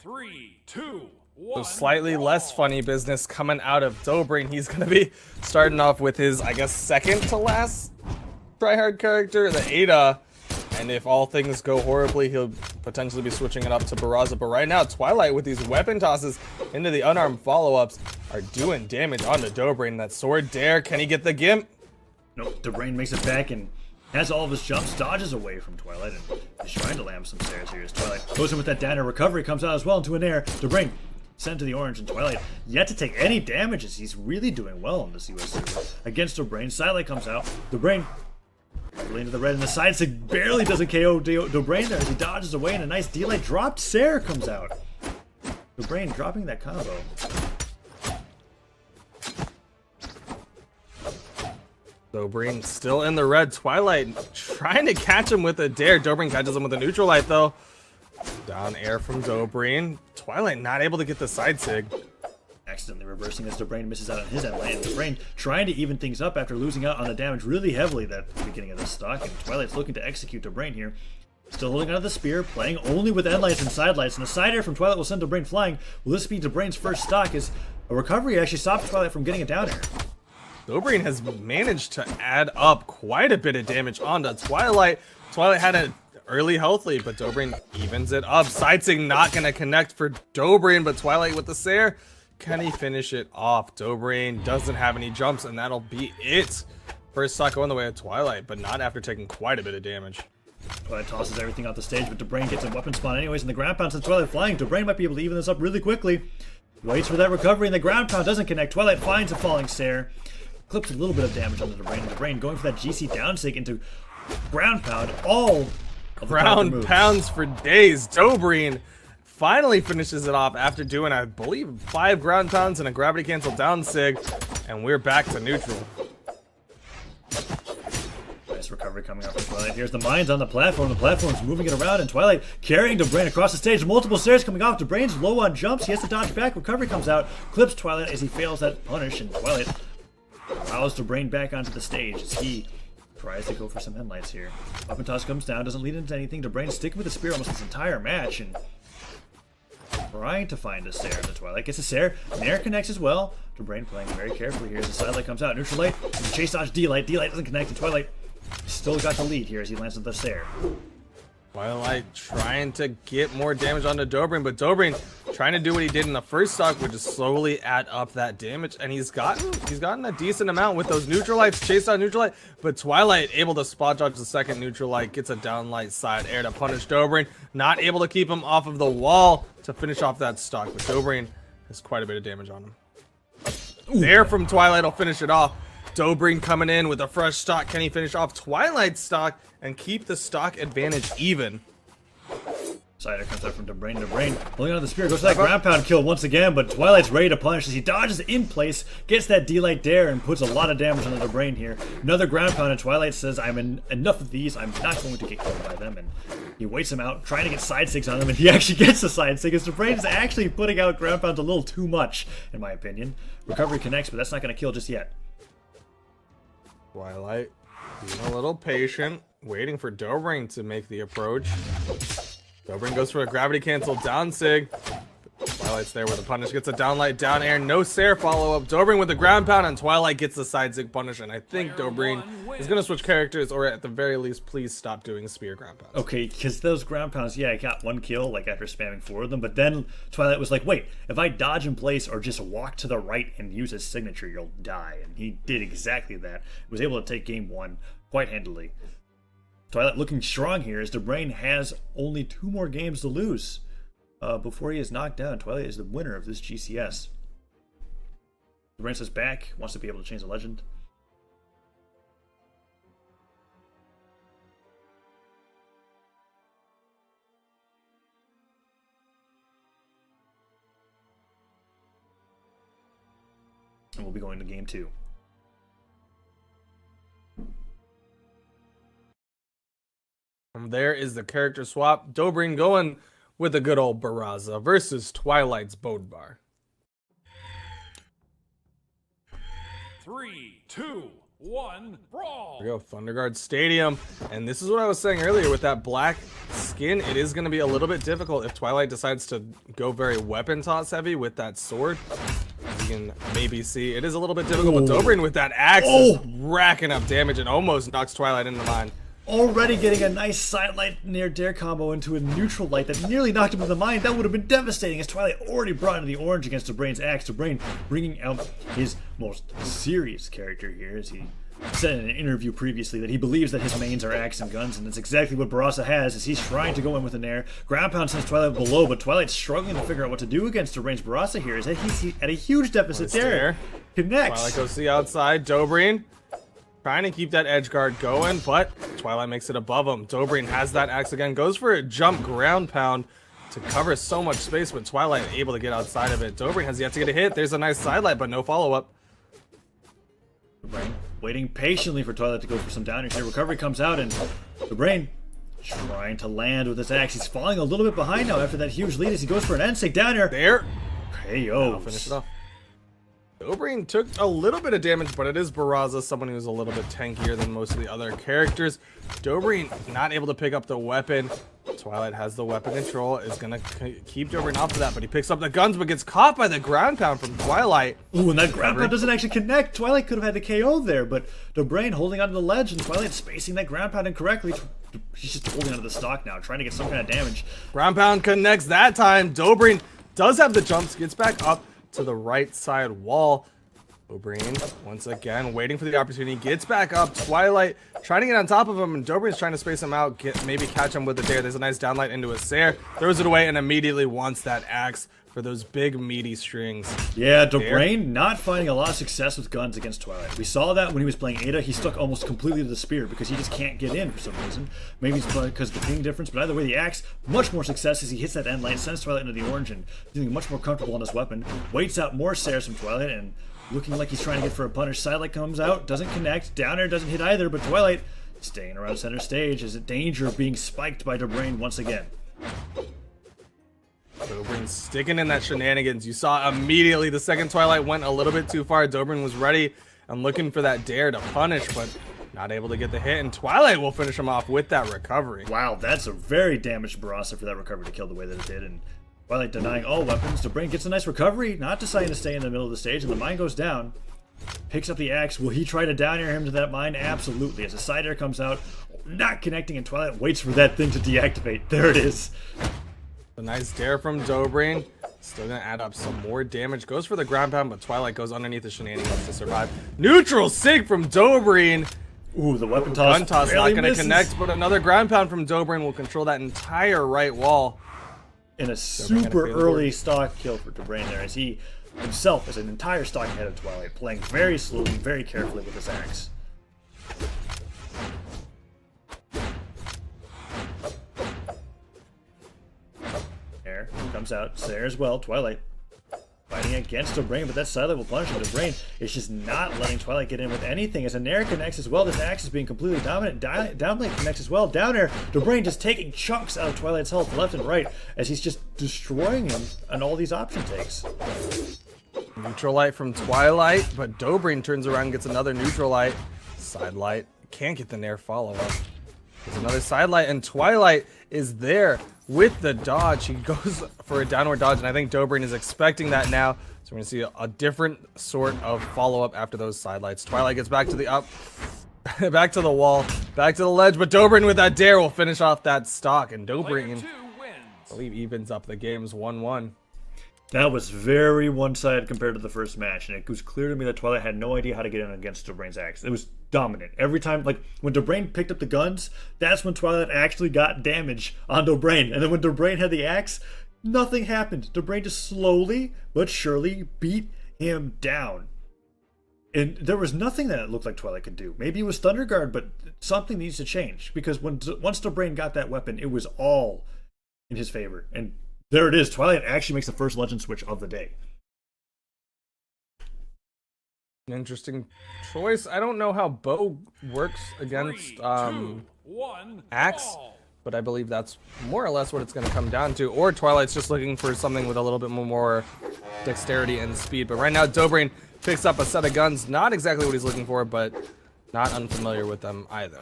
3, 2, So 1. slightly less funny business coming out of Dobrein. He's going to be starting off with his, I guess, second to last tryhard character, the Ada. And if all things go horribly, he'll potentially be switching it up to Barraza. But right now, Twilight with these weapon tosses into the unarmed follow-ups are doing damage onto Dobrein. That sword dare, can he get the gimp? Nope, Dobrein makes it back and has all of his jumps, dodges away from Twilight, and is trying to land some stairs here as Twilight goes in with that downer. Recovery comes out as well into an air. Dobrein sent to the orange, and Twilight yet to take any damages. He's really doing well on this US server against Dobrein. Silent comes out. Dobrein really into the red, and the side stick barely doesn't KO Dobrein there as he dodges away, and a nice delay dropped Sarah comes out. Dobrein dropping that combo. Dobrein still in the red. Twilight trying to catch him with a dare. Dobrein catches him with a neutral light though. Down air from Dobrein. Twilight not able to get the side sig. Accidentally reversing as Dobrein misses out on his end lane. And Dobrein trying to even things up after losing out on the damage really heavily at the beginning of this stock. And Twilight's looking to execute Dobrein here. Still holding onto the spear, playing only with end lights and side lights. And the side air from Twilight will send Dobrein flying. Will this be Dobrein's first stock as a recovery actually stops Twilight from getting a down air? Dobrein has managed to add up quite a bit of damage onto Twilight. Twilight had an early health lead, but Dobrein evens it up. Sidesing not going to connect for Dobrein, but Twilight with the Sair. Can he finish it off? Dobrein doesn't have any jumps, and that'll be it. First stock going the way of Twilight, but not after taking quite a bit of damage. Twilight tosses everything off the stage, but Dobrein gets a weapon spawn anyways, and the ground pound sends Twilight flying. Dobrein might be able to even this up really quickly. Waits for that recovery, and the ground pound doesn't connect. Twilight finds a falling Sair. Clips a little bit of damage on the Dobrein, and Dobrein going for that GC down sig into ground pound. All of the Ground pounds for days. Dobrein finally finishes it off after doing, I believe, 5 ground pounds and a gravity cancel down sig, and we're back to neutral. Nice recovery coming up from Twilight. Here's the mines on the platform. The platform's moving it around, and Twilight carrying Dobrein across the stage. Multiple stairs coming off. Dobrein's low on jumps. He has to dodge back. Recovery comes out. Clips Twilight as he fails that punish, and Twilight allows Dobrein back onto the stage as he tries to go for some headlights here. Up and toss comes down. Doesn't lead into anything. Dobrein sticking with the spear almost this entire match, and trying to find a Sair. The Twilight gets a Sair. Nair connects as well. Dobrein playing very carefully here as the side light comes out. Neutral light. And the chase dodge D-light. D-light doesn't connect. And Twilight still got the lead here as he lands with the Sair. Twilight trying to get more damage onto Dobrein, but Dobrein trying to do what he did in the first stock, which is slowly add up that damage, and he's gotten a decent amount with those neutral lights, chase out neutral light, but Twilight able to spot dodge the second neutral light, gets a down light side air to punish Dobrein, not able to keep him off of the wall to finish off that stock, but Dobrein has quite a bit of damage on him. There from Twilight will finish it off. Dobrein coming in with a fresh stock. Can he finish off Twilight's stock and keep the stock advantage even? Cider comes out from Dobrein. Dobrein holding onto the spear, goes for that ground pound kill once again, but Twilight's ready to punish as he dodges in place, gets that D-light dare, and puts a lot of damage on the Dobrein here. Another ground pound, and Twilight says, enough of these, I'm not going to get killed by them, and he waits him out, trying to get side sigs on him, and he actually gets the side sig, as Dobrein is actually putting out ground pounds a little too much, in my opinion. Recovery connects, but that's not going to kill just yet. Twilight being a little patient, waiting for Dobrein to make the approach. Dobrein goes for a gravity cancel down sig. Twilight's there with a punish, gets a down light, down air, no Sair follow up. Dobrein with the ground pound, and Twilight gets the side zig punish, and I think Dobrein is going to switch characters, or at the very least, please stop doing spear ground pounds. Okay, because those ground pounds, yeah, I got one kill, like, after spamming 4 of them, but then Twilight was like, wait, if I dodge in place or just walk to the right and use his signature, you'll die, and he did exactly that. Was able to take game 1 quite handily. Twilight looking strong here as Dobrein has only 2 more games to lose before he is knocked down. Twilight is the winner of this GCS. Dobrein says back, wants to be able to change the legend. And we'll be going to game 2. From there is the character swap. Dobrein going with the good old Barraza versus Twilight's Bodvar. 3, 2, 1, brawl. There we go, Thunderguard Stadium. And this is what I was saying earlier with that black skin. It is going to be a little bit difficult if Twilight decides to go very weapon toss heavy with that sword. As you can maybe see, it is a little bit difficult, but Dobrein with that axe is racking up damage and almost knocks Twilight into the mine. Already getting a nice sidelight near dare combo into a neutral light that nearly knocked him in the mine. That would have been devastating as Twilight already brought in the orange against Dobrein's axe. Dobrrein bringing out his most serious character here, as he said in an interview previously that he believes that his mains are axe and guns, and that's exactly what Barraza has, as he's trying to go in with an air. Ground pound sends Twilight below, but Twilight's struggling to figure out what to do against Dobrein's Barraza here, as he's at a huge deficit there. Connects. Twilight goes to the outside. Dobrein trying to keep that edge guard going, but Twilight makes it above him. Dobrein has that axe again, goes for a jump ground pound to cover so much space, but Twilight able to get outside of it. Dobrein has yet to get a hit. There's a nice sidelight, but no follow-up. Dobrrein waiting patiently for Twilight to go for some downers here. Recovery comes out, and Dobrrein trying to land with his axe. He's falling a little bit behind now after that huge lead as he goes for an end-stick downer. There. KOs. Finish it off. Dobrein took a little bit of damage, but it is Barraza, someone who's a little bit tankier than most of the other characters. Dobrein not able to pick up the weapon. Twilight has the weapon control, is going to keep Dobrein off of that, but he picks up the guns, but gets caught by the ground pound from Twilight. Ooh, and that ground pound doesn't actually connect. Twilight could have had the KO there, but Dobrein holding onto the ledge, and Twilight spacing that ground pound incorrectly. He's just holding onto the stock now, trying to get some kind of damage. Ground pound connects that time. Dobrein does have the jumps, gets back up to the right side wall. Dobrein once again waiting for the opportunity, gets back up. Twilight trying to get on top of him, and Dobrein's trying to space him out, maybe catch him with the dare. There's a nice downlight into his Sair, throws it away, and immediately wants that axe for those big meaty strings. Yeah, Dobrein not finding a lot of success with guns against Twilight. We saw that when he was playing Ada. He stuck almost completely to the spear because he just can't get in for some reason. Maybe it's because of the ping difference, but either way, the axe, much more success as he hits that end light, sends Twilight into the orange, and feeling much more comfortable on his weapon. Waits out more Sairs from Twilight, and looking like he's trying to get for a punish. Sidelight comes out, doesn't connect. Downer doesn't hit either, but Twilight staying around center stage is in danger of being spiked by Dobrein once again. Dobrein sticking in that shenanigans. You saw immediately the second Twilight went a little bit too far. Dobrein was ready and looking for that dare to punish, but not able to get the hit, and Twilight will finish him off with that recovery. Wow, that's a very damaged Barraza for that recovery to kill the way that it did, and Twilight denying all weapons. Dobrein gets a nice recovery, not deciding to stay in the middle of the stage, and the mine goes down. Picks up the axe. Will he try to down air him to that mine? Absolutely. As a side air comes out, not connecting, and Twilight waits for that thing to deactivate. There it is. A nice dare from Dobrein. Still gonna add up some more damage. Goes for the ground pound, but Twilight goes underneath the shenanigans to survive. Neutral sig from Dobrein. Ooh, the weapon toss. Gun toss not gonna connect, but another ground pound from Dobrein will control that entire right wall. And a super early stock kill for Dobrein there, as he himself is an entire stock ahead of Twilight, playing very slowly, very carefully with his axe. There comes out Sair as well. Twilight fighting against Dobrein, but that sidelight will punish him. Dobrein is just not letting Twilight get in with anything, as a Nair connects as well. This axe is being completely dominant. Downblade connects as well. Down air, Dobrein just taking chunks out of Twilight's health left and right, as he's just destroying him on all these option takes. Neutral light from Twilight, but Dobrein turns around and gets another neutral light. Side light, can't get the Nair follow-up. There's another side light, and Twilight is there with the dodge. He goes for a downward dodge, and I think Dobrein is expecting that now. So we're going to see a different sort of follow-up after those side lights. Twilight gets back to the back to the wall, back to the ledge, but Dobrein with that dare will finish off that stock, and Dobrein, I believe, evens up the games 1-1. That was very one-sided compared to the first match, and it was clear to me that Twilight had no idea how to get in against Dobrein's axe. It was dominant. Every time, like, when Dobrein picked up the guns, that's when Twilight actually got damage on Dobrein. And then when Dobrein had the axe, nothing happened. Dobrein just slowly but surely beat him down. And there was nothing that it looked like Twilight could do. Maybe it was Thunder Guard, but something needs to change. Because once Dobrein got that weapon, it was all in his favor. And there it is. Twilight actually makes the first legend switch of the day. An interesting choice. I don't know how bow works against axe, but I believe that's more or less what it's going to come down to. Or Twilight's just looking for something with a little bit more dexterity and speed. But right now, Dobrein picks up a set of guns. Not exactly what he's looking for, but Not unfamiliar with them either.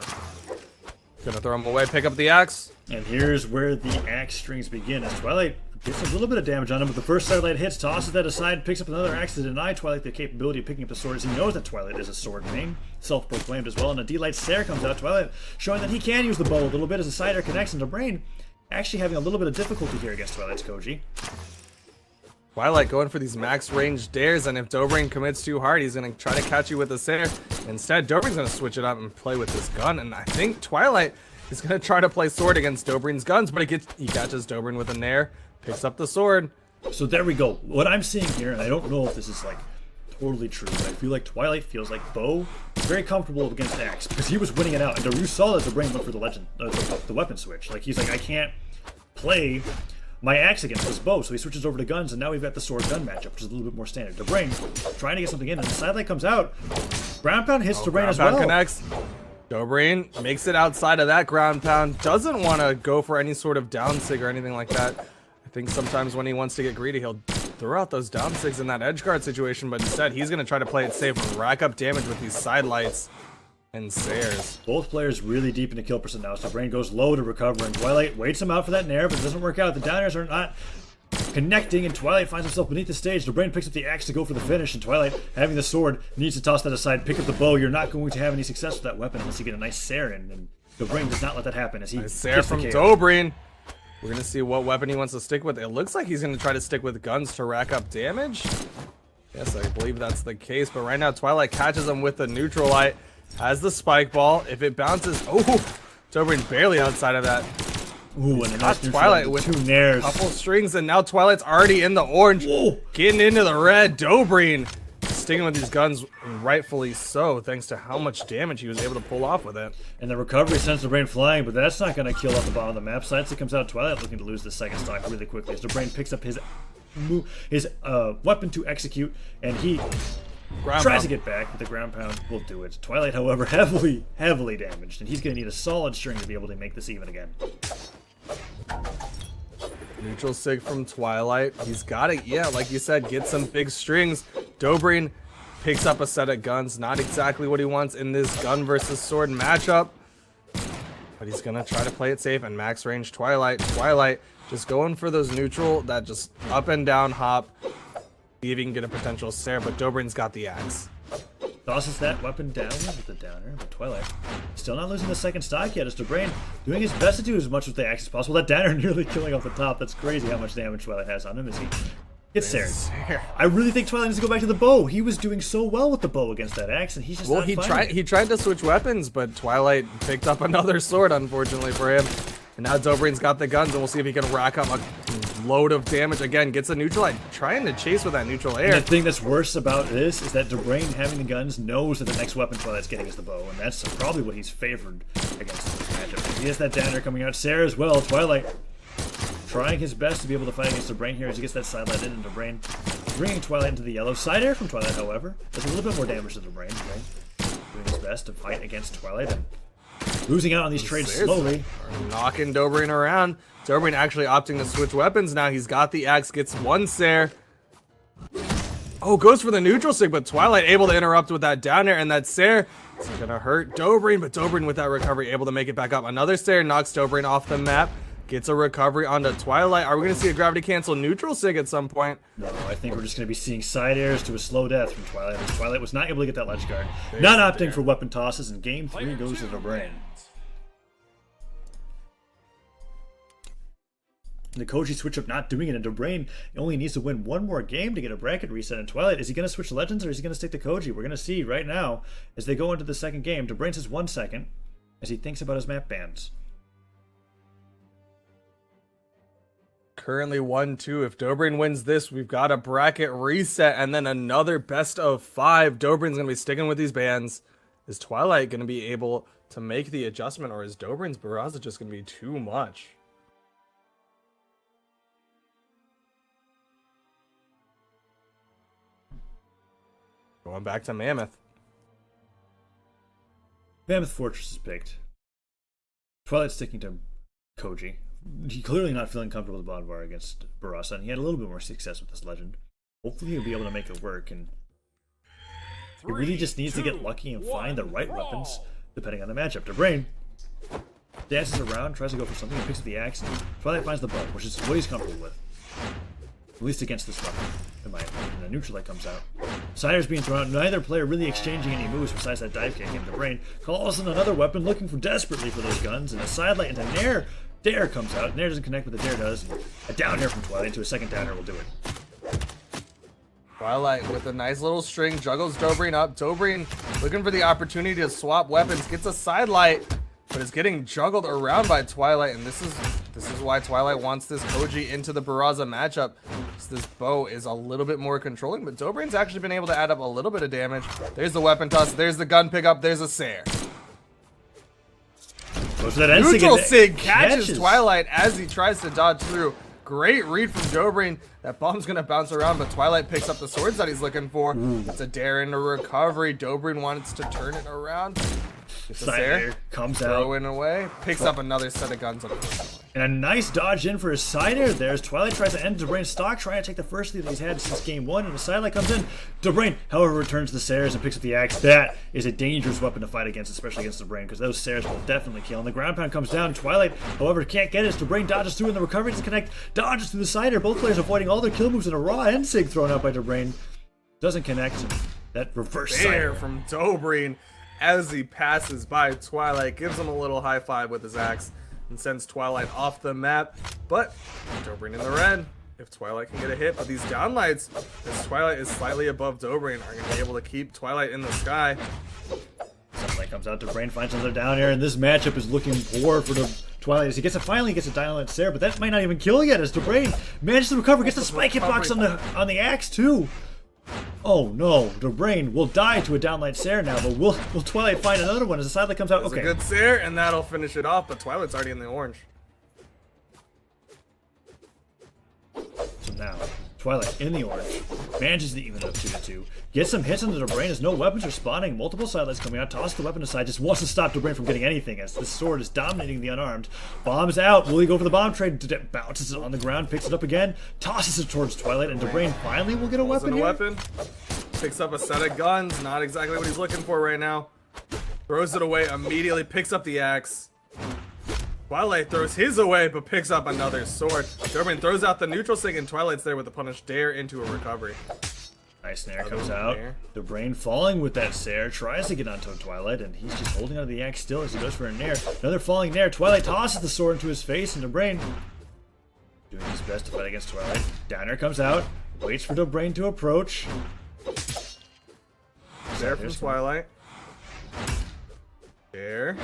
Gonna throw him away, pick up the axe. And here's where the axe strings begin. As Twilight gets a little bit of damage on him, but the first Twilight hits, tosses that aside, picks up another axe to deny Twilight the capability of picking up the sword, as he knows that Twilight is a sword main, self-proclaimed as well. And a D-Light Stare comes out, Twilight showing that he can use the bow a little bit as a side air connects, and Dobrein actually having a little bit of difficulty here against Twilight's Koji. Twilight going for these max range dares, and if Dobrein commits too hard, he's going to try to catch you with a Sair. Instead, Dobrein's going to switch it up and play with this gun, and I think Twilight is going to try to play sword against Dobrein's guns, but he catches Dobrein with a Nair, picks up the sword. So there we go. What I'm seeing here, and I don't know if this is like totally true, but I feel like Twilight feels like bow is very comfortable against axe because he was winning it out, and Daru saw that Dobrein went for the weapon switch. Like, he's like, I can't play my axe against this bow, so he switches over to guns, and now we've got the sword gun matchup, which is a little bit more standard. Dobrein trying to get something in, and the sidelight comes out. Ground pound hits Dobrein as well. Connects. Dobrein makes it outside of that ground pound. Doesn't want to go for any sort of down sig or anything like that. I think sometimes when he wants to get greedy, he'll throw out those down sigs in that edge guard situation, but instead he's going to try to play it safe and rack up damage with these sidelights and Sairs. Both players really deep into kill percent now, so Dobrein goes low to recover, and Twilight waits him out for that Nair, but it doesn't work out. The downers are not connecting, and Twilight finds himself beneath the stage. Dobrein picks up the axe to go for the finish, and Twilight, having the sword, needs to toss that aside, pick up the bow. You're not going to have any success with that weapon unless you get a nice Sair in, and Dobrein does not let that happen as he nice Sair from Dobrein. We're going to see what weapon he wants to stick with. It looks like he's going to try to stick with guns to rack up damage. Yes, I believe that's the case, but right now Twilight catches him with the neutral light. Has the spike ball. If it bounces, oh, Dobrein barely outside of that. Ooh, and a nice Twilight with two Nairs. Couple strings, and now Twilight's already in the orange. Whoa. Getting into the red. Dobrein sticking with these guns, rightfully so, thanks to how much damage he was able to pull off with it. And the recovery sends Dobrein flying, but that's not going to kill off the bottom of the map. Sides it comes out, Twilight looking to lose the second stock really quickly as Dobrein picks up his weapon to execute, and he tries to get back, but the ground pound will do it. Twilight, however, heavily damaged, and he's going to need a solid string to be able to make this even again. Neutral sig from Twilight. He's got it, yeah, like you said, get some big strings. Dobrein picks up a set of guns. Not exactly what he wants in this gun versus sword matchup, but he's going to try to play it safe and max range Twilight. Twilight just going for those neutral, that just up and down hop. See if he can get a potential Sair, but Dobrein's got the axe. Tosses that weapon down with the downer, but Twilight still not losing the second stock yet as Dobrein doing his best to do as much with the axe as possible. That downer nearly killing off the top. That's crazy how much damage Twilight has on him as he gets Sair. I really think Twilight needs to go back to the bow. He was doing so well with the bow against that axe, and he's just not finding it. He tried to switch weapons, but Twilight picked up another sword, unfortunately for him. And now Dobrein's got the guns, and we'll see if he can rack up a load of damage. Again, gets a neutral light, trying to chase with that neutral air. And the thing that's worse about this is that Dobrein, having the guns, knows that the next weapon Twilight's getting is the bow, and that's probably what he's favored against this matchup. He has that downer coming out. Sair as well. Twilight trying his best to be able to fight against Dobrein here as he gets that side light in, and Dobrein bringing Twilight into the yellow. Side air from Twilight, however, does a little bit more damage to Dobrein. Doing his best to fight against Twilight and losing out on these trades slowly. Knocking Dobrein around. Dobrein actually opting to switch weapons now. He's got the axe, gets one Sair. Oh, goes for the neutral sig, but Twilight able to interrupt with that down air, and that Sair is gonna hurt Dobrein, but Dobrein with that recovery able to make it back up. Another Sair knocks Dobrein off the map. Gets a recovery onto Twilight. Are we going to see a gravity cancel neutral sig at some point? No, I think we're just going to be seeing side airs to a slow death from Twilight. Twilight was not able to get that ledge guard. Not opting for weapon tosses, and game 3 goes to Dobrein. The Koji switch up not doing it, and Dobrein only needs to win one more game to get a bracket reset. And Twilight, is he going to switch Legends or is he going to stick to Koji? We're going to see right now as they go into the second game. Dobrein says 1 second as he thinks about his map bans. Currently 1-2. If Dobrein wins this, we've got a bracket reset and then another best of 5. Dobrein's going to be sticking with these bans. Is Twilight going to be able to make the adjustment, or is Dobrein's Barraza just going to be too much? Going back to Mammoth. Mammoth Fortress is picked. Twilight sticking to Koji. He's clearly not feeling comfortable with Bodvar against Barraza, and he had a little bit more success with this legend. Hopefully he'll be able to make it work, and He really just needs to get lucky and find the right weapons depending on the matchup. Dobrein dances around, tries to go for something, and picks up the axe. Twilight finds the bow, which is what he's comfortable with. At least against this weapon, in my opinion. And the neutral light comes out. Cider's being thrown out, neither player really exchanging any moves besides that dive kick. And Dobrein calls in another weapon, looking for desperately for those guns, and a side light into Nair. Dare comes out. Nair doesn't connect, but the Dare does. A down air from Twilight into a second down air will do it. Twilight with a nice little string juggles Dobrein up. Dobrein looking for the opportunity to swap weapons, gets a side light, but is getting juggled around by Twilight, and this is why Twilight wants this Koji into the Barraza matchup. This bow is a little bit more controlling, but Dobrein's actually been able to add up a little bit of damage. There's the weapon toss, there's the gun pickup, there's a Sair. Neutral Sig catches Twilight as he tries to dodge through. Great read from Dobrein. That bomb's gonna bounce around, but Twilight picks up the swords that he's looking for. It's a Dare into recovery. Dobrein wants to turn it around. It's a Sair. Comes throw out. in away. Picks up another set of guns. And a nice dodge in for a side air there as Twilight tries to end Dobrein's stock, trying to take the first lead that he's had since game 1, and the side light comes in. Dobrein, however, returns the Sairs and picks up the axe. That is a dangerous weapon to fight against, especially against Dobrein, because those Sairs will definitely kill. And the ground pound comes down. Twilight, however, can't get it. Dobrein dodges through, and the recovery doesn't connect. Dodges through the side air. Both players avoiding all their kill moves, and a raw end sig thrown out by Dobrein. Doesn't connect. That reverse side air from Dobrein as he passes by Twilight, gives him a little high five with his axe, and sends Twilight off the map. But Dobrein in the red. If Twilight can get a hit, but these downlights, as Twilight is slightly above Dobrein, are going to be able to keep Twilight in the sky. Sunlight comes out, Dobrein finds another down air, and this matchup is looking poor for the Twilight as he finally gets a downlight Sair, but that might not even kill yet as Dobrein manages to recover, gets the spike hitbox on the axe too. Oh no, Dobrein will die to a downlight Sair now, but will Twilight find another one as the side light comes out? That's okay. a good Sair, and that'll finish it off, but Twilight's already in the orange. So now, Twilight in the orange, manages to even up 2-2, gets some hits into Dobrein as no weapons are spawning, multiple sidelights coming out, tosses the weapon aside, just wants to stop Dobrein from getting anything as this sword is dominating the unarmed. Bombs out, will he go for the bomb trade? Bounces it on the ground, picks it up again, tosses it towards Twilight, and Dobrein finally will get a weapon here. Picks up a set of guns, not exactly what he's looking for right now. Throws it away immediately, picks up the axe. Twilight throws his away, but picks up another sword. Dobrein throws out the neutral sig, and Twilight's there with the punish Dare into a recovery. Nice Nair comes out. Dobrein falling with that Sair, tries to get onto Twilight, and he's just holding onto the axe still as he goes for a Nair. Another falling Nair. Twilight tosses the sword into his face, and Dobrein doing his best to fight against Twilight. Downer comes out, waits for Dobrein to approach. Dare from Twilight. Dare.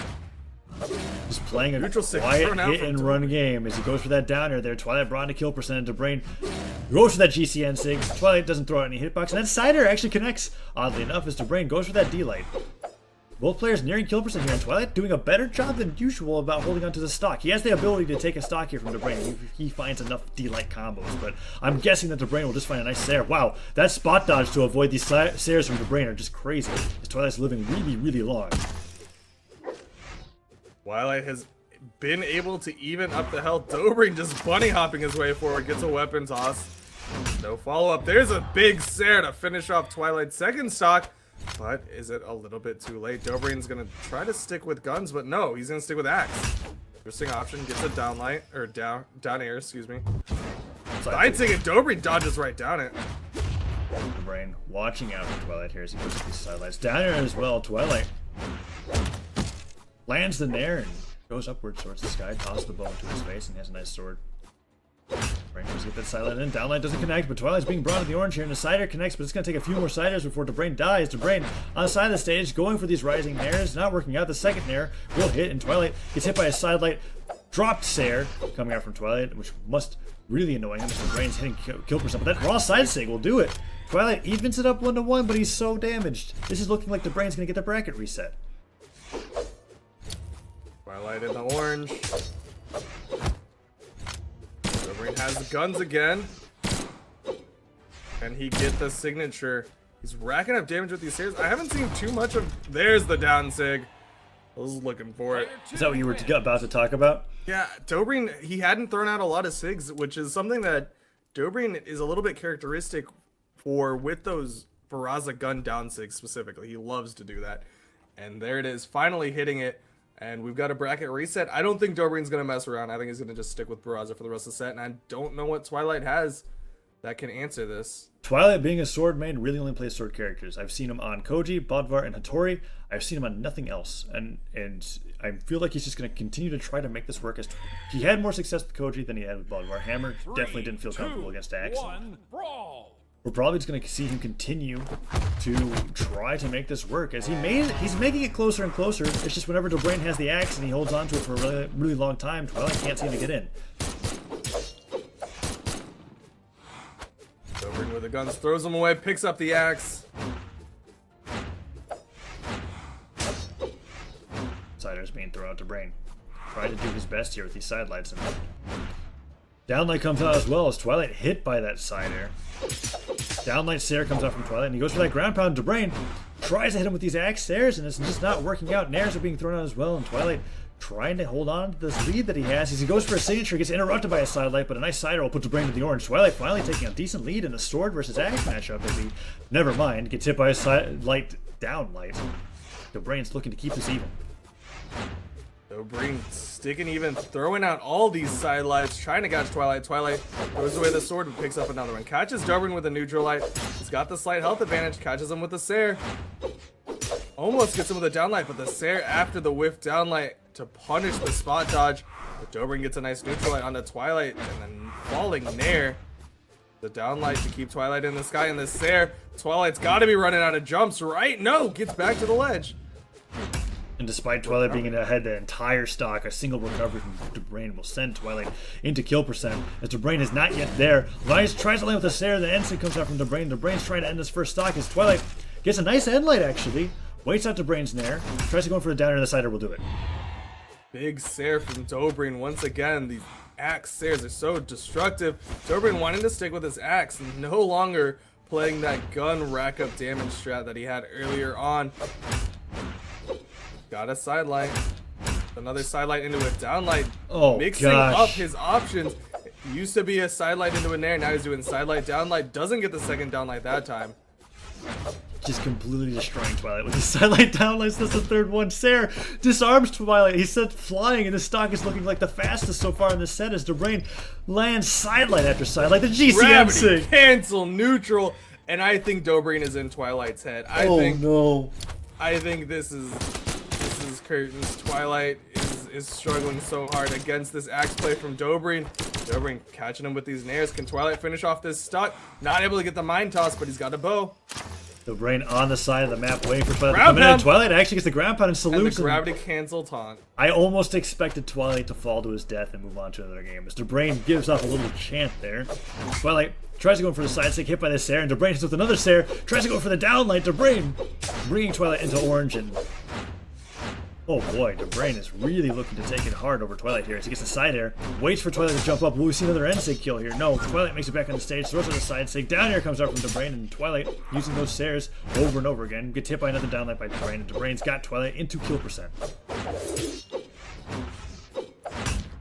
Just playing a quiet hit-and-run game as he goes for that downer there. Twilight brought into kill percentage. Dobrein goes for that GCN sig. Twilight doesn't throw out any hitbox, and that Cider actually connects, oddly enough, as Dobrein goes for that D-Light. Both players nearing kill percent here, and Twilight doing a better job than usual about holding onto the stock. He has the ability to take a stock here from Dobrein if he finds enough D-Light combos, but I'm guessing that Dobrein will just find a nice Sair. Wow, that spot dodge to avoid these Sairs from Dobrein are just crazy, as Twilight's living really, really long. Twilight has been able to even up the health. Dobrein just bunny hopping his way forward, gets a weapon toss. No follow-up. There's a big Sair to finish off Twilight's second stock, but is it a little bit too late? Dobrein's gonna try to stick with guns, but no, he's gonna stick with axe. Interesting option, gets a downlight, or down air, excuse me. I'd say Dobrein dodges right down it. Dobrein watching out for Twilight here as he goes to these sidelights. Down air as well, Twilight lands the Nair and goes upwards towards the sky, tosses the bow into his face, and he has a nice sword. Dobrein tries to get that silent in. Downlight doesn't connect, but Twilight's being brought to the orange here, and the Cider connects, but it's going to take a few more Ciders before Dobrein dies. Dobrein on the side of the stage, going for these rising Nairs, not working out. The second Nair will hit, and Twilight gets hit by a sidelight. Dropped Sair coming out from Twilight, which must really annoy him. Dobrein's hitting kill percent, but that raw side sig will do it. Twilight evens it up 1-1, but he's so damaged. This is looking like Dobrein's going to get the bracket reset. Twilight in the orange. Dobrein has the guns again. Can he get the signature? He's racking up damage with these Sairs. I haven't seen too much of... There's the down sig. I was looking for it. Is that what you were about to talk about? Yeah, Dobrein, he hadn't thrown out a lot of sigs, which is something that Dobrein is a little bit characteristic for Barraza gun down sig specifically. He loves to do that. And there it is, finally hitting it. And we've got a bracket reset. I don't think Dobrein's going to mess around. I think he's going to just stick with Barraza for the rest of the set. And I don't know what Twilight has that can answer this. Twilight, being a sword main, really only plays sword characters. I've seen him on Koji, Bodvar, and Hattori. I've seen him on nothing else. And I feel like he's just going to continue to try to make this work. He had more success with Koji than he had with Bodvar. Hammer definitely didn't feel comfortable against Axe. We're probably just going to see him continue to try to make this work. He's making it closer and closer. It's just whenever Dobrein has the axe and he holds on to it for a really, really long time, Twilight can't seem to get in. Dobrein with the guns throws him away, picks up the axe. Sider's being thrown out to Dobrein. Try to do his best here with these side lights. And downlight comes out as well as Twilight hit by that side air. Downlight Sair comes out from Twilight, and he goes for that ground pound. Dobrein tries to hit him with these axe Sairs, and it's just not working out. Nairs are being thrown out as well, and Twilight trying to hold on to this lead that he has. As he goes for a signature, gets interrupted by a side light, but a nice sider will put Dobrein to the orange. Twilight finally taking a decent lead in the sword versus axe matchup. As he, never mind, gets hit by a side light downlight. Dobrein's looking to keep this even. Dobrein sticking even, throwing out all these side lights, trying to catch Twilight. Twilight throws away the sword and picks up another one. Catches Dobrein with a neutral light. He's got the slight health advantage. Catches him with the Sair. Almost gets him with a downlight, but the Sair after the whiff downlight to punish the spot dodge. But Dobrein gets a nice neutral light onto Twilight, and then falling Nair. The downlight to keep Twilight in the sky, and the Sair. Twilight's got to be running out of jumps, right? No, gets back to the ledge. And despite Twilight being ahead the entire stock, a single recovery from Dobrein will send Twilight into kill percent, as Dobrein is not yet there. Lions tries to land with a Sair, the end comes out from Dobrein. Dobrein's trying to end this first stock as Twilight gets a nice end light actually. Waits out Dobrein's Nair, tries to go in for the downer, the Sider will do it. Big Sair from Dobrein once again. These axe Sairs are so destructive. Dobrein wanting to stick with his axe, no longer playing that gun rack up damage strat that he had earlier on. Got a side light. Another side light into a downlight. Oh, mixing gosh. up his options. Used to be a side light into a Nair, now he's doing side light, downlight. Doesn't get the second downlight that time. Just completely destroying Twilight with his side light downlights. That's the third one. Sair disarms Twilight. He's set flying, and his stock is looking like the fastest so far in this set as Dobrein lands side light after side light. The GCS017. Cancel neutral, and I think Dobrein is in Twilight's head. I think this is curtains. Twilight is struggling so hard against this axe play from Dobrein. Dobrein catching him with these Nairs. Can Twilight finish off this stock? Not able to get the mind toss, but he's got a bow. Dobrein on the side of the map waiting for Twilight to come in. Twilight actually gets the ground pound and salutes. And the gravity cancel taunt. I almost expected Twilight to fall to his death and move on to another game. As Dobrein gives off a little chant there. Twilight tries to go for the side stick, hit by the Sair, and Dobrein hits with another Sair. Tries to go for the downlight. Dobrein bringing Twilight into orange, and oh boy, Dobrein is really looking to take it hard over Twilight here as he gets the side air. Waits for Twilight to jump up. Will we see another end sig kill here? No. Twilight makes it back on the stage, throws out the side sig. Down air comes out from Dobrein, and Twilight using those Sairs over and over again. Gets hit by another downlight by Dobrein, and Dobrein's got Twilight into kill percent.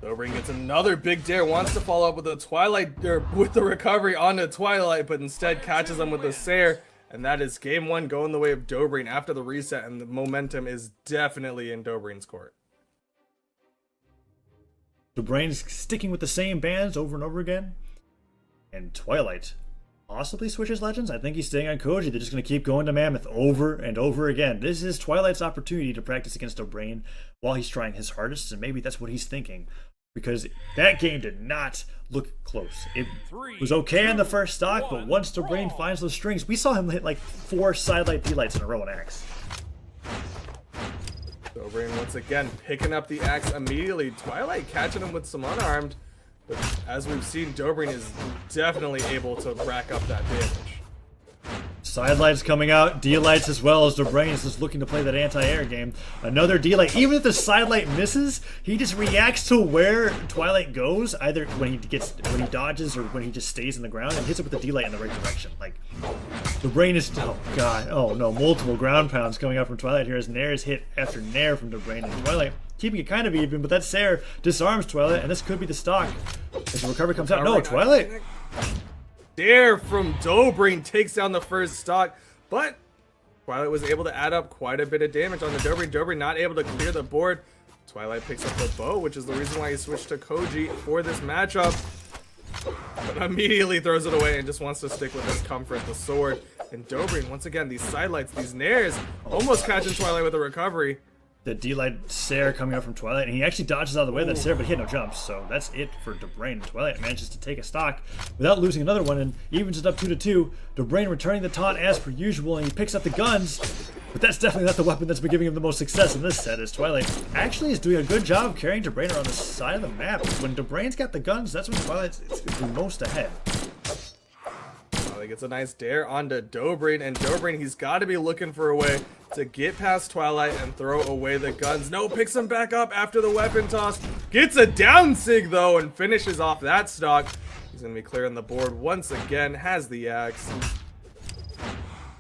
Dobrein gets another big dare, wants to follow up with the Twilight, or with the recovery onto Twilight, but instead catches him with the Sair. And that is game one going the way of Dobrein after the reset, and the momentum is definitely in Dobrein's court. Dobrein's sticking with the same bands over and over again. And Twilight possibly switches legends. I think he's staying on Koji. They're just going to keep going to Mammoth over and over again. This is Twilight's opportunity to practice against Dobrein while he's trying his hardest, and maybe that's what he's thinking. Because that game did not look close. It was okay in the first stock, but once Dobrein finds those strings, we saw him hit like 4 sidelight D-lights in a row on Axe. Dobrein once again picking up the axe immediately. Twilight catching him with some unarmed, but as we've seen, Dobrein is definitely able to rack up that damage. Sidelights coming out, D-lights as well as Dobrein is just looking to play that anti-air game. Another D-light. Even if the sidelight misses, he just reacts to where Twilight goes, either when he dodges or when he just stays in the ground, and hits it with the D-light in the right direction. Like, Dobrein is, oh god, oh no, multiple ground pounds coming out from Twilight here as Nair is hit after Nair from Dobrein, and Twilight keeping it kind of even, but that Sair disarms Twilight, and this could be the stock as the recovery comes out. No, Twilight. Dare from Dobrein takes down the first stock, but Twilight was able to add up quite a bit of damage on the Dobrein. Dobrein not able to clear the board. Twilight picks up the bow, which is the reason why he switched to Koji for this matchup. But immediately throws it away and just wants to stick with his comfort, the sword. And Dobrein, once again, these sidelights, these nairs, almost catching Twilight with a recovery. The D-Light Sair coming out from Twilight, and he actually dodges out of the way of that Sair, but he had no jumps, so that's it for Dobrein. Twilight manages to take a stock without losing another one, and evens it up 2-2. Dobrein returning the taunt as per usual, and he picks up the guns, but that's definitely not the weapon that's been giving him the most success in this set, as Twilight actually is doing a good job of carrying Dobrein around the side of the map. When Dobrein's got the guns, that's when Twilight's the most ahead. Twilight gets a nice dare onto Dobrein, and Dobrein, he's got to be looking for a way to get past Twilight and throw away the guns. No, picks him back up after the weapon toss. Gets a down sig though and finishes off that stock. He's gonna be clearing the board once again, has the axe.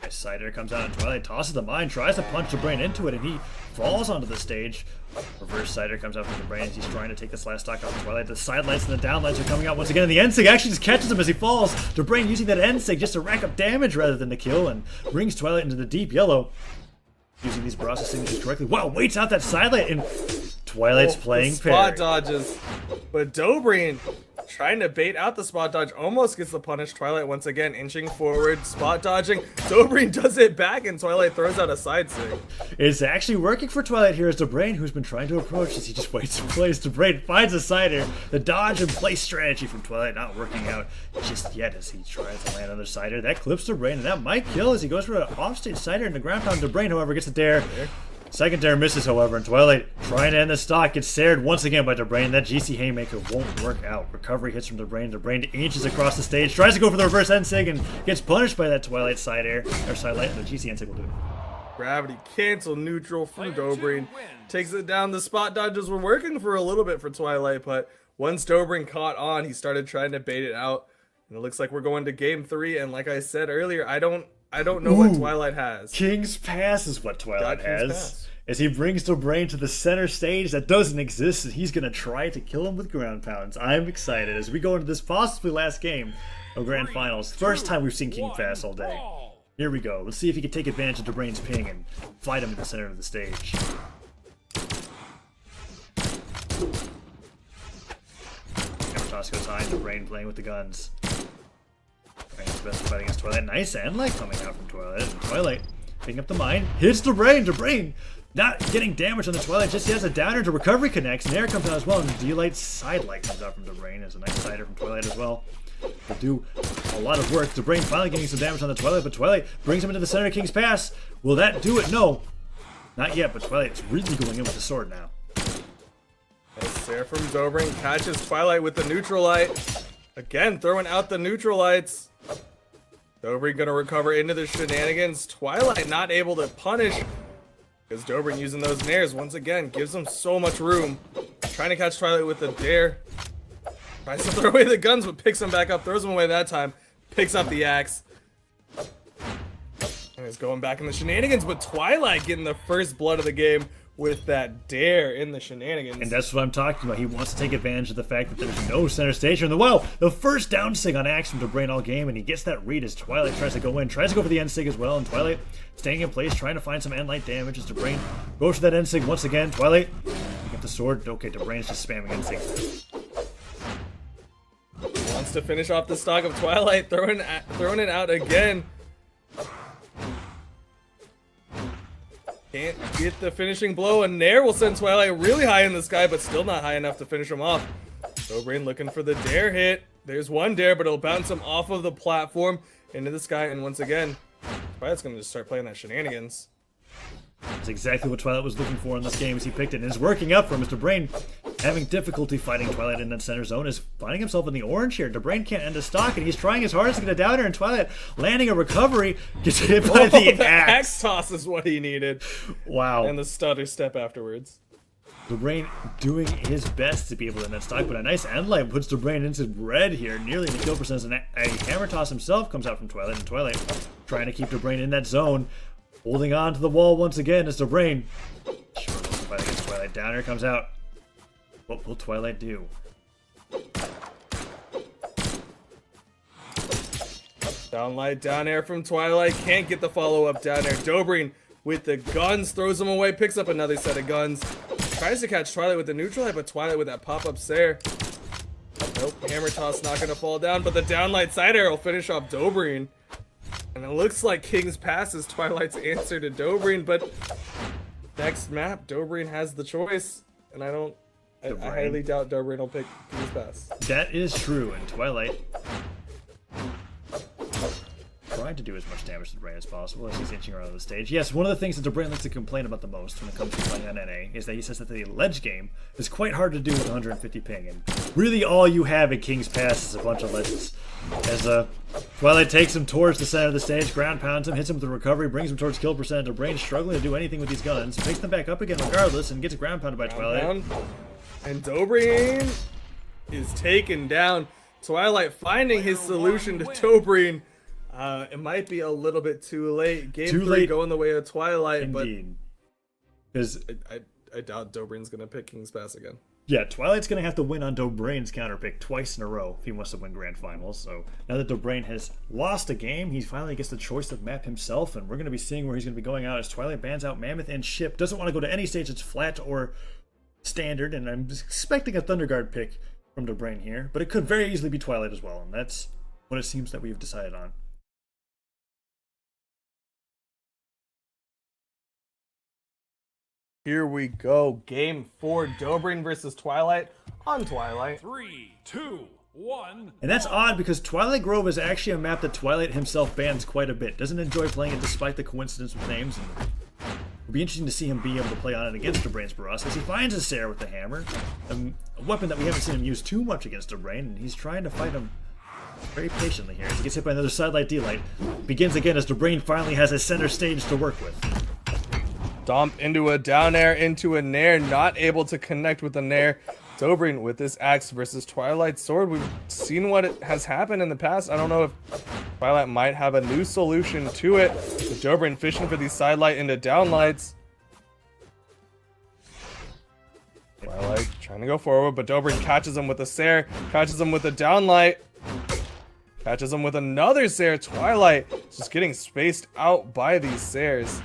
Cider comes out and Twilight tosses the mine, tries to punch Dobrein into it, and he falls onto the stage. Reverse Cider comes out from Dobrein as he's trying to take this last stock off Twilight. The side lights and the down lights are coming out once again, and the end sig actually just catches him as he falls. Dobrein using that end sig just to rack up damage rather than to kill, and brings Twilight into the deep yellow. Using these Barraza signatures correctly. Wow, waits out that side light, and Twilight's playing spot dodges. But Dobrein trying to bait out the spot dodge, almost gets the punish. Twilight once again inching forward, spot dodging. Dobrein does it back, and Twilight throws out a side sig. It's actually working for Twilight here as Dobrein, who's been trying to approach as he just waits and plays. Dobrein finds a cider. The dodge and play strategy from Twilight not working out just yet as he tries to land on the cider. That clips Dobrein, and that might kill as he goes for an offstage cider in the ground pound. Dobrein, however, gets a dare. Second dare misses, however, and Twilight trying to end the stock gets sared once again by Dobrein. That GC Haymaker won't work out. Recovery hits from Dobrein. Dobrein inches across the stage, tries to go for the reverse end sig, and gets punished by that Twilight side air, or side light, and the GC end sig will do it. Gravity cancel neutral from Dobrein. Takes it down. The spot dodges were working for a little bit for Twilight, but once Dobrein caught on, he started trying to bait it out. And it looks like we're going to game 3, and like I said earlier, I don't know what Twilight has. King's Pass is what Twilight has. As he brings Dobrein to the center stage that doesn't exist, and he's going to try to kill him with ground pounds. I'm excited as we go into this possibly last game of Grand Finals. First time we've seen King Pass all day. Here we go. Let's see if he can take advantage of Dobrein's ping and fight him in the center of the stage. Toss goes high, Dobrein playing with the guns. Dobrein's best to fight against Twilight. Nice end light coming out from Twilight. And Twilight picking up the mine. Hits Dobrein. Dobrein not getting damage on the Twilight, just he has a downer to recovery connects. And there comes out as well. And the D-Light side light comes out from Dobrein. There's a nice cider from Twilight as well. Will do a lot of work. Dobrein finally getting some damage on the Twilight, but Twilight brings him into the center of King's Pass. Will that do it? No. Not yet, but Twilight's really going in with the sword now. There from Dobrein catches Twilight with the neutral light. Again, throwing out the neutral lights. Dobrein gonna recover into the shenanigans. Twilight not able to punish because Dobrein using those nairs once again gives him so much room. Trying to catch Twilight with the dare. Tries to throw away the guns, but picks him back up. Throws him away that time. Picks up the axe. And is going back in the shenanigans, but Twilight getting the first blood of the game with that dare in the shenanigans. And that's what I'm talking about. He wants to take advantage of the fact that there's no center stage. And the first down sig on axe from Dobrein all game, and he gets that read as Twilight tries to go in. Tries to go for the end sig as well, and Twilight staying in place, trying to find some end light damage as Dobrein goes for that end sig once again. Twilight, get the sword. Okay, Dobrein's just spamming end sig. Wants to finish off the stock of Twilight, throwing it out again. Can't get the finishing blow, and Nair will send Twilight really high in the sky, but still not high enough to finish him off. Dobrein looking for the dare hit. There's one dare, but it'll bounce him off of the platform into the sky, and once again, Twilight's gonna just start playing that shenanigans. That's exactly what Twilight was looking for in this game as he picked it, and it's working out for him. Dobrein having difficulty fighting Twilight in that center zone, is finding himself in the orange here. Dobrein can't end the stock, and he's trying his hardest to get a downer, and Twilight landing a recovery gets hit by the axe toss is what he needed. Wow. And the stutter step afterwards. Dobrein doing his best to be able to end that stock, but a nice end light puts Dobrein into red here, nearly the kill percentage, and a hammer toss himself comes out from Twilight, and Twilight trying to keep Dobrein in that zone. Holding on to the wall once again is Dobrein. Sure, fight against Twilight. Downer comes out. What will Twilight do? Downlight down air from Twilight. Can't get the follow-up down air. Dobrein with the guns. Throws him away. Picks up another set of guns. Tries to catch Twilight with the neutral light, but Twilight with that pop-up Sair. Nope. Hammer toss not going to fall down, but the downlight side air will finish off Dobrein. And it looks like King's Pass is Twilight's answer to Dobrein, but next map, Dobrein has the choice. And I highly doubt Dobrein will pick King's Pass. That is true, and Twilight trying to do as much damage to Dobrein as possible as he's inching around the stage. Yes, one of the things that Dobrein likes to complain about the most when it comes to playing on NA is that he says that the ledge game is quite hard to do with 150 ping, and really all you have at King's Pass is a bunch of ledges. As Twilight takes him towards the center of the stage, ground pounds him, hits him with the recovery, brings him towards kill percent. Dobrein struggling to do anything with these guns, picks them back up again regardless, and gets ground pounded by Twilight. And Dobrein is taken down. Twilight finding his solution to Dobrein. It might be a little bit too late. Game 3 going the way of Twilight, indeed. Because I doubt Dobrein's gonna pick King's Pass again. Yeah, Twilight's going to have to win on Dobrein's counterpick twice in a row if he wants to win Grand Finals. So now that Dobrein has lost a game, he finally gets the choice of map himself, and we're going to be seeing where he's going to be going out as Twilight bans out Mammoth and Ship. Doesn't want to go to any stage that's flat or standard, and I'm expecting a Thunderguard pick from Dobrein here, but it could very easily be Twilight as well, and that's what it seems that we've decided on. Here we go. Game 4, Dobrein versus Twilight on Twilight. 3, 2, 1. And that's odd because Twilight Grove is actually a map that Twilight himself bans quite a bit. Doesn't enjoy playing it despite the coincidence with names. And it'll be interesting to see him be able to play on it against Dobrein's Barraza as he finds a Sair with the hammer. A weapon that we haven't seen him use too much against Dobrein, and he's trying to fight him very patiently here. As he gets hit by another sidelight D-light. Begins again as Dobrein finally has a center stage to work with. Dump into a down air, into a nair, not able to connect with the nair. Dobrein with this axe versus Twilight sword. We've seen what has happened in the past. I don't know if Twilight might have a new solution to it. With Dobrein fishing for these sidelight into downlights. Twilight trying to go forward, but Dobrein catches him with a Sair, catches him with a downlight. Catches him with another Sair. Twilight just getting spaced out by these Sairs.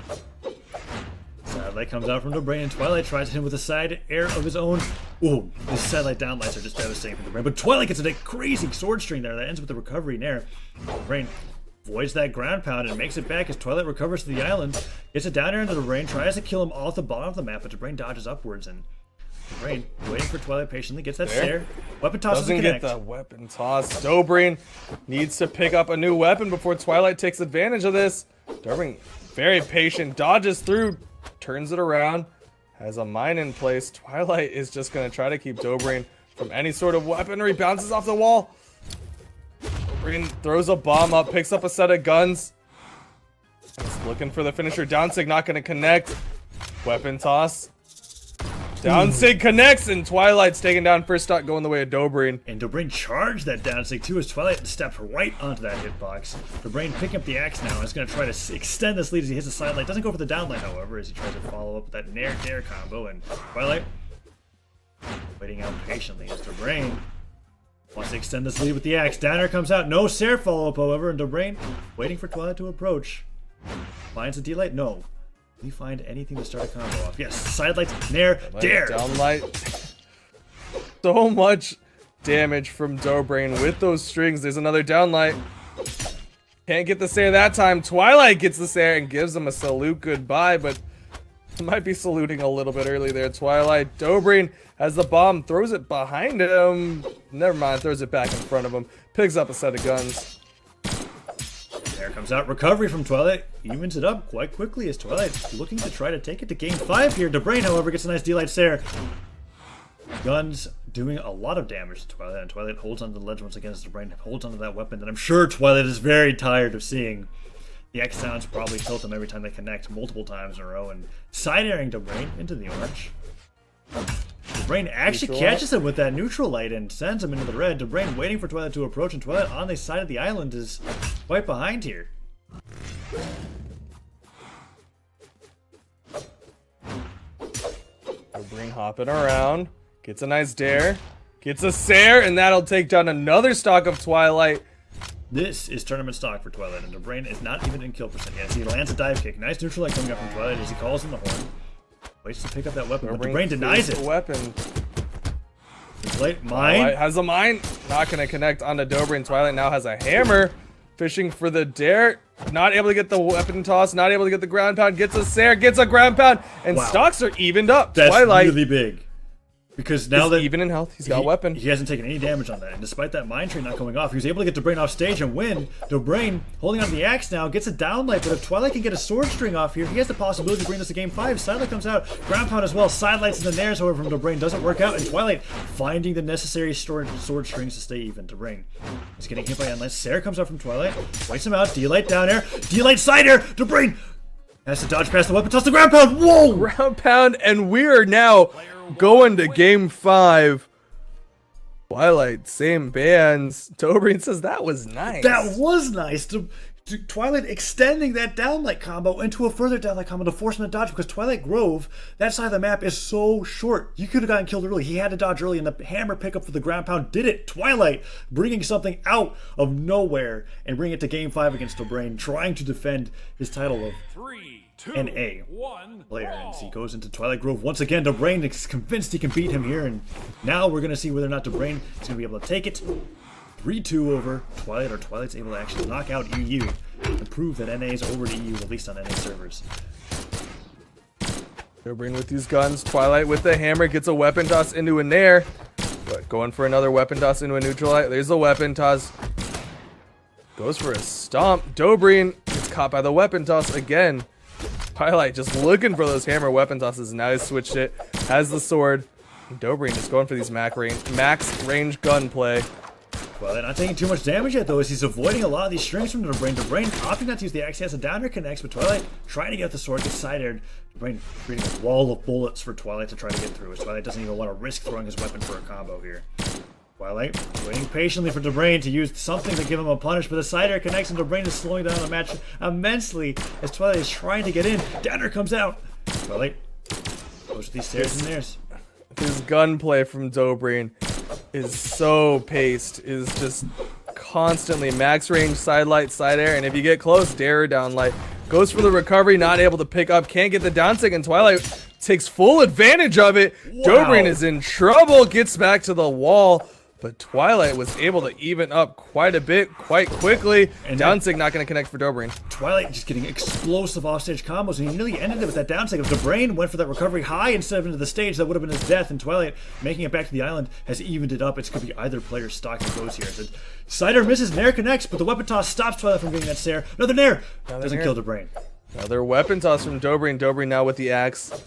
Sidelight comes out from Dobrein, and Twilight tries to hit him with a side air of his own. Ooh, these sidelight downlights are just devastating for Dobrein. But Twilight gets a crazy sword string there that ends with the recovery nair. Dobrein avoids that ground pound and makes it back as Twilight recovers to the island. Gets a down air into Dobrein, tries to kill him off the bottom of the map, but Dobrein dodges upwards, and Dobrein, waiting for Twilight patiently, gets that Sair. Weapon toss doesn't get the weapon toss. Dobrein needs to pick up a new weapon before Twilight takes advantage of this. Dobrein, very patient, dodges through, turns it around, has a mine in place. Twilight is just going to try to keep Dobrein from any sort of weaponry. Bounces off the wall. Dobrein throws a bomb up, picks up a set of guns. Just looking for the finisher. Downsig not going to connect. Weapon toss. Downsig connects, and Twilight's taken down first stock going the way of Dobrein. And Dobrein charged that Downsig too as Twilight steps right onto that hitbox. Dobrein picking up the axe now and is going to try to extend this lead as he hits the sidelight. Doesn't go for the downlight, however, as he tries to follow up with that nair combo. And Twilight waiting out patiently as Dobrein wants to extend this lead with the axe. Downer comes out. No Sair follow-up, however, and Dobrein waiting for Twilight to approach. Finds a D-light? No. We find anything to start a combo off. Yes, sidelight, nair, dare. Downlight. So much damage from Dobrein with those strings. There's another downlight. Can't get the Sair that time. Twilight gets the Sair and gives him a salute goodbye, but might be saluting a little bit early there. Twilight. Dobrein has the bomb, throws it behind him. Never mind, throws it back in front of him. Picks up a set of guns. There comes out recovery from Twilight. Evens it up quite quickly as Twilight looking to try to take it to game 5 here. Dobrein, however, gets a nice D-light Sair. Guns doing a lot of damage to Twilight, and Twilight holds onto the ledge once again as Dobrein holds onto that weapon that I'm sure Twilight is very tired of seeing. The X sounds probably tilt them every time they connect multiple times in a row, and side-airing Dobrein into the orange. Dobrein actually catches him with that neutral light and sends him into the red. Dobrein waiting for Twilight to approach, and Twilight on the side of the island is quite behind here. Dobrein hopping around. Gets a nice dare. Gets a Sair, and that'll take down another stock of Twilight. This is tournament stock for Twilight, and Dobrein is not even in kill percent yet. He lands a dive kick. Nice neutral light coming up from Twilight as he calls in the horn. Waits to pick up that weapon, but Dobrein denies it. Weapon. Twilight has a mine. Not going to connect onto Dobrein. Twilight now has a hammer. Fishing for the dare. Not able to get the weapon toss. Not able to get the ground pound. Gets a Sair. Gets a ground pound. And stocks are evened up. That's Twilight really big. Because now that even in health, he's got a weapon. He hasn't taken any damage on that, and despite that mine train not going off, he was able to get Dobrein off stage and win. Dobrein, holding on to the axe now, gets a downlight, but if Twilight can get a sword string off here, he has the possibility to bring this to game 5. Sidelight comes out, ground pound as well, sidelights in the nairs, however, from Dobrein doesn't work out, and Twilight finding the necessary sword strings to stay even. Dobrein is getting hit by endless. Sair comes out from Twilight, wipes him out, D-light down air, D-light side air, Dobrein has to dodge past the weapon, toss the ground pound, whoa! Ground pound, and we are now going to game 5. Twilight, same bands. Dobrein says that was nice. That was nice. Twilight extending that downlight combo into a further downlight combo to force him to dodge, because Twilight Grove, that side of the map is so short. You could have gotten killed early. He had to dodge early, and the hammer pickup for the ground pound did it. Twilight bringing something out of nowhere and bringing it to game 5 against Dobrein, trying to defend his title of 3, 2, NA 1, player. And he goes into Twilight Grove once again. Dobrein is convinced he can beat him here, and now we're going to see whether or not Dobrein is going to be able to take it. 3-2 over Twilight, or Twilight's able to actually knock out EU and prove that NA is over to EU, at least on NA servers. Dobrein with these guns. Twilight with the hammer gets a weapon toss into a nair. But going for another weapon toss into a neutral light. There's the weapon toss. Goes for a stomp. Dobrein gets caught by the weapon toss again. Twilight just looking for those hammer weapon tosses. Now he's switched it. Has the sword. Dobrein is going for these max range gunplay. Well, they're not taking too much damage yet, though, as he's avoiding a lot of these strings from Dobrein. Dobrein opting not to use the axe. He has a downer connects, but Twilight trying to get the sword, gets side-aired. Dobrein creating a wall of bullets for Twilight to try to get through, as Twilight doesn't even want to risk throwing his weapon for a combo here. Twilight waiting patiently for Dobrein to use something to give him a punish, but the side-air connects, and Dobrein is slowing down the match immensely as Twilight is trying to get in. Downer comes out. Twilight goes with these stairs and theirs. His gunplay from Dobrein is so paced, is just constantly max range, side light, side air, and if you get close, dare down light. Goes for the recovery, not able to pick up, can't get the down stick, and Twilight takes full advantage of it. Wow. Dobrein is in trouble, gets back to the wall, but Twilight was able to even up quite a bit, quite quickly. And down stick not going to connect for Dobrein. Twilight just getting explosive offstage combos, and he nearly ended it with that down stick. If Dobrein went for that recovery high instead of into the stage, that would have been his death, and Twilight, making it back to the island, has evened it up. It could be either player's stock that goes here. So Cider misses, Nair connects, but the weapon toss stops Twilight from getting that Sair. Another Nair! Doesn't kill Dobrein. Another weapon toss from Dobrein. Dobrein now with the axe.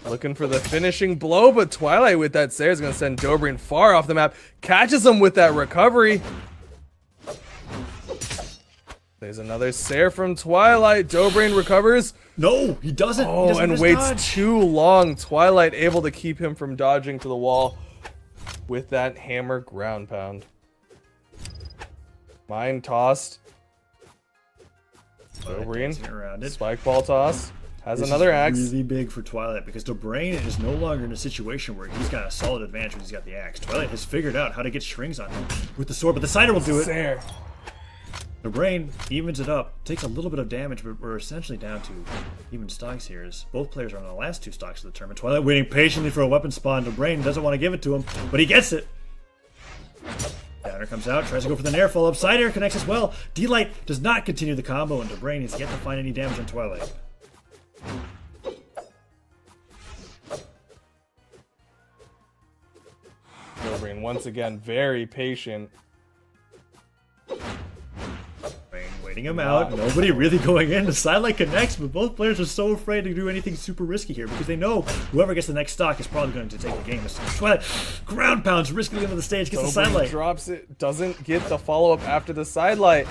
Looking for the finishing blow, but Twilight with that Sair is going to send Dobrein far off the map. Catches him with that recovery. There's another Sair from Twilight. Dobrein recovers. No, he doesn't. Oh, he doesn't and waits dodge. too long. Twilight able to keep him from dodging to the wall with that hammer ground pound. Mine tossed. Dobrein, spike ball toss. Has This another is axe. really big for Twilight, because Dobrein is no longer in a situation where he's got a solid advantage when he's got the axe. Twilight has figured out how to get strings on him with the sword, but the Cider will do it. Sair. Dobrein evens it up, takes a little bit of damage, but we're essentially down to even stocks here, as both players are on the last 2 stocks of the tournament. Twilight waiting patiently for a weapon spawn. Dobrein doesn't want to give it to him, but he gets it. Downer comes out, tries to go for the Nair follow-up. Cider connects as well. D-Light does not continue the combo, and Dobrein is yet to find any damage on Twilight. Dobrein once again very patient. Waiting him out. Nobody really going in. The sidelight connects, but both players are so afraid to do anything super risky here, because they know whoever gets the next stock is probably going to take the game. Twilight ground pounds, risking into the stage, gets the sidelight. Drops it, doesn't get the follow-up after the sidelight.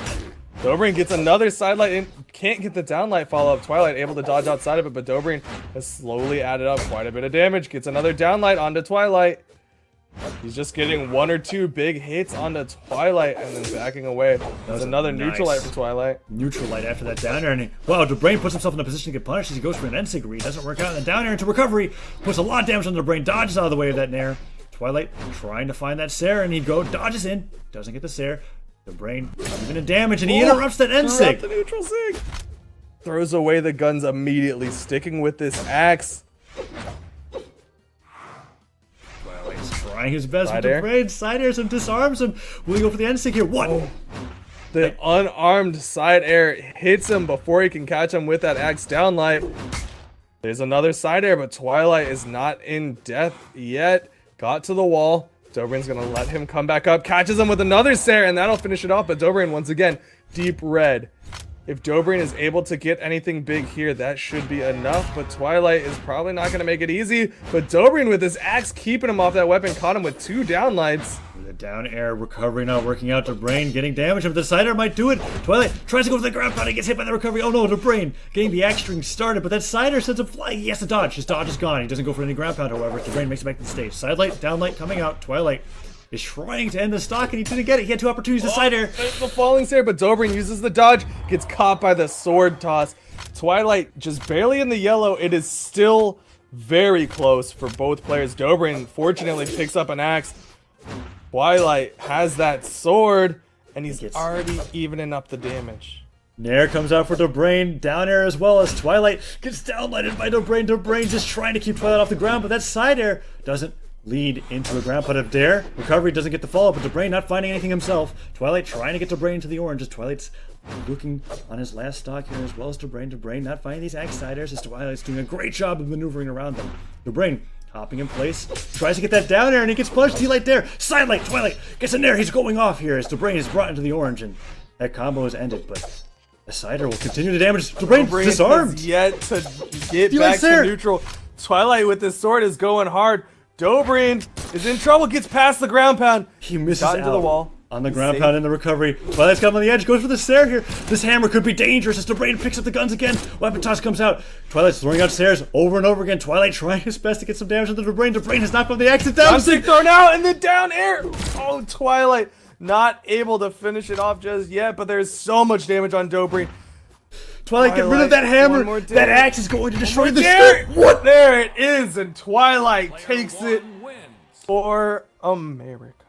Dobrein gets another sidelight and can't get the downlight follow-up. Twilight able to dodge outside of it, but Dobrein has slowly added up quite a bit of damage. Gets another downlight onto Twilight. He's just getting 1 or 2 big hits onto Twilight and then backing away. There's another neutral light for Twilight. Neutral light after that downer, and wow, Dobrein puts himself in a position to get punished as he goes for an end sig read. Doesn't work out, and then downer into recovery. Puts a lot of damage on Dobrein, dodges out of the way of that Nair. Twilight trying to find that Sair, and he dodges in. Doesn't get the Sair. Dobrein even in damage, and he interrupts that end sig. The neutral sig. Throws away the guns immediately, sticking with this axe. He's trying his best Side with air. Dobrein. Side airs him, disarms him. Will he go for the end sig here? What? The unarmed side air hits him before he can catch him with that axe downlight. There's another side air, but Twilight is not in death yet. Got to the wall. Dobrein's gonna let him come back up. Catches him with another Sair, and that'll finish it off. But Dobrein, once again, deep red. If Dobrein is able to get anything big here, that should be enough. But Twilight is probably not gonna make it easy. But Dobrein with his axe keeping him off that weapon, caught him with 2 downlights. The down air recovery not working out. Dobrein getting damage, but the side air might do it. Twilight tries to go for the ground pound. He gets hit by the recovery. Oh no, Dobrein getting the axe string started, but that side air sends him flying. He has to dodge. His dodge is gone. He doesn't go for any ground pound, however. Dobrein makes it back to the stage. Sidelight, downlight coming out. Twilight is trying to end the stock, and he didn't get it. He had 2 opportunities to side air. There's the falling Sair, but Dobrein uses the dodge, gets caught by the sword toss. Twilight just barely in the yellow. It is still very close for both players. Dobrein fortunately picks up an axe. Twilight has that sword, and he's already evening up the damage. Nair comes out for Dobrein, down air as well as Twilight gets downlighted by Dobrein. Dobrein just trying to keep Twilight off the ground, but that side air doesn't lead into a ground pound of Dare. Recovery doesn't get the follow, but Dobrein not finding anything himself. Twilight trying to get Dobrein to the orange as Twilight's looking on his last stock here as well as Dobrein. Dobrein not finding these axe side airs as Twilight's doing a great job of maneuvering around them. Dobrein hopping in place, tries to get that down air, and he gets punched. T-Light there, sidelight, Twilight gets in there. He's going off here as Dobrein is brought into the orange, and that combo is ended. But the cider will continue to damage. Dobrein disarmed. Has yet to get T-Light's back to there. neutral. Twilight with his sword is going hard. Dobrein is in trouble, gets past the ground pound. He misses Got out into the wall. on the ground pound in the recovery. Twilight's come on the edge, goes for the Sair here. This hammer could be dangerous as Dobrein picks up the guns again. Weapon toss comes out. Twilight's throwing out Sairs over and over again. Twilight trying his best to get some damage on the Dobrein. Dobrein has knocked off the exit down. Stick thrown out and the down air. Oh, Twilight not able to finish it off just yet, but there's so much damage on Dobrein. Twilight, get rid of that hammer. That axe is going to destroy the There, skirt. What? There it is, and Twilight takes it for America.